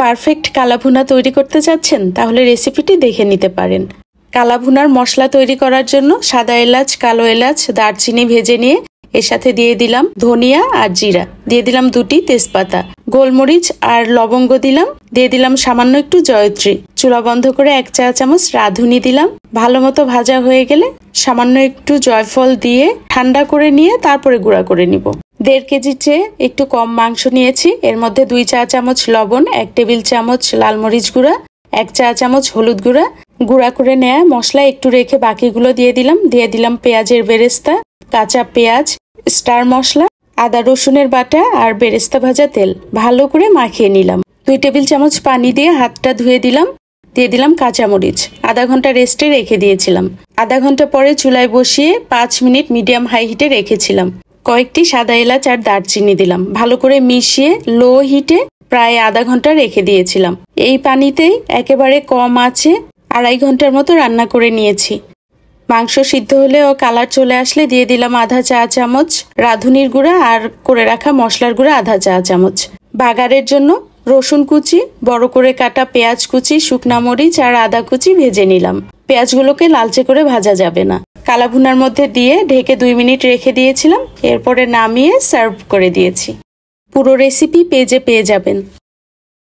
Perfect কালাভুনা তৈরি করতে চাচ্ছেন তাহলে রেসিপিটি দেখে নিতে পারেন। কালাভুনার মশলা তৈরি করার জন্য সাদা এলাচ, কালো এলাচ, দারচিনি ভেজে নিয়ে এর সাথে দিয়ে দিলাম ধনিয়া আর জিরা, দিয়ে দিলাম 2টি তেজপাতা, গোলমরিচ আর লবঙ্গ দিলাম, দিয়ে দিলাম সামান্য একটু জয়ত্রী। চুলা বন্ধ করে 1 চা চামচ রাঁধুনি দিলাম। ভালো মতো ভাজা হয়ে গেলে সামান্য একটু জয়ফল দিয়ে ঠান্ডা করে নিয়ে তারপরে গুঁড়া করে নিব। 1.5 কেজির চেয়ে একটু কম মাংস নিয়েছি। এর মধ্যে 2 চা চামচ লবণ, 1 টেবিল চামচ লাল মরিচ গুঁড়া, 1 চা চামচ হলুদ গুঁড়া, গুঁড়া করে নেয়া মশলা একটু রেখে বাকিগুলো দিয়ে দিলাম পেঁয়াজের বেরেস্তা, কাঁচা পেঁয়াজ, স্টার মশলা, আদা রসুনের বাটা আর বেরেস্তা ভাজা তেল ভালো করে মাখিয়ে নিলাম। 2 টেবিল চামচ পানি দিয়ে হাতটা ধুয়ে দিলাম। দিয়ে দিলাম কাঁচামরিচ। আধা ঘন্টা রেস্টে রেখে দিয়েছিলাম। আধা ঘন্টা পরে চুলায় বসিয়ে 5 মিনিট মিডিয়াম হাই হিটে রেখেছিলাম। কয়েকটি সাদা এলাচ আর দারচিনি দিলাম। ভালো করে মিশিয়ে লো হিটে প্রায় আধা ঘন্টা রেখে দিয়েছিলাম। এই পানিতেই একেবারে কম আঁচে 2.5 ঘন্টার মতো রান্না করে নিয়েছি। মাংস সিদ্ধ হলে ও কালার চলে আসলে দিয়ে দিলাম আধা চা চামচ রাঁধুনির গুঁড়া আর করে রাখা মশলার গুঁড়া আধা চা চামচ। বাগারের জন্য রসুন কুচি, বড় করে কাটা পেঁয়াজ কুচি, শুকনা মরিচ আর আদা কুচি ভেজে নিলাম। পেঁয়াজগুলোকে লালচে করে ভাজা যাবে না। কালাভুনার মধ্যে দিয়ে ঢেকে 2 মিনিট রেখে দিয়েছিলাম। এরপরে নামিয়ে সার্ভ করে দিয়েছি। পুরো রেসিপি পেজে পেয়ে যাবেন।